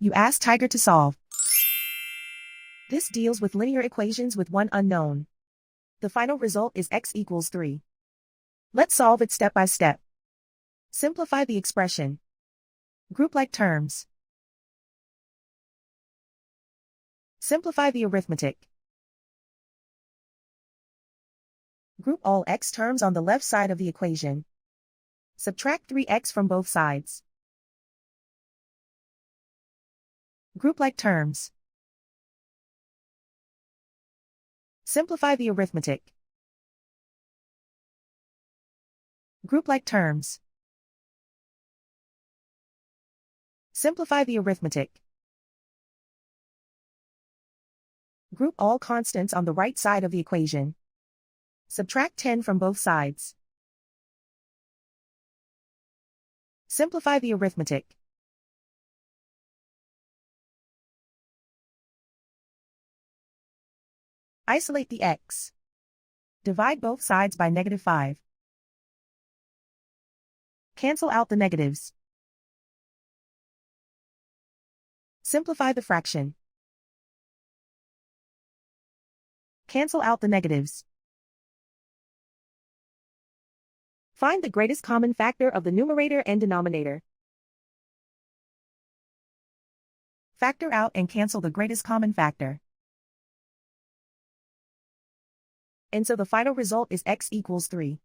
You ask Tiger to solve. This deals with linear equations with one unknown. The final result is x equals 3. Let's solve it step by step. Simplify the expression. Group like terms. Simplify the arithmetic. Group all x terms on the left side of the equation. Subtract 3x from both sides. Group like terms. Simplify the arithmetic. Group like terms. Simplify the arithmetic. Group all constants on the right side of the equation. Subtract 10 from both sides. Simplify the arithmetic. Isolate the x. Divide both sides by -5. Cancel out the negatives. Simplify the fraction. Cancel out the negatives. Find the greatest common factor of the numerator and denominator. Factor out and cancel the greatest common factor. And so the final result is x equals 3.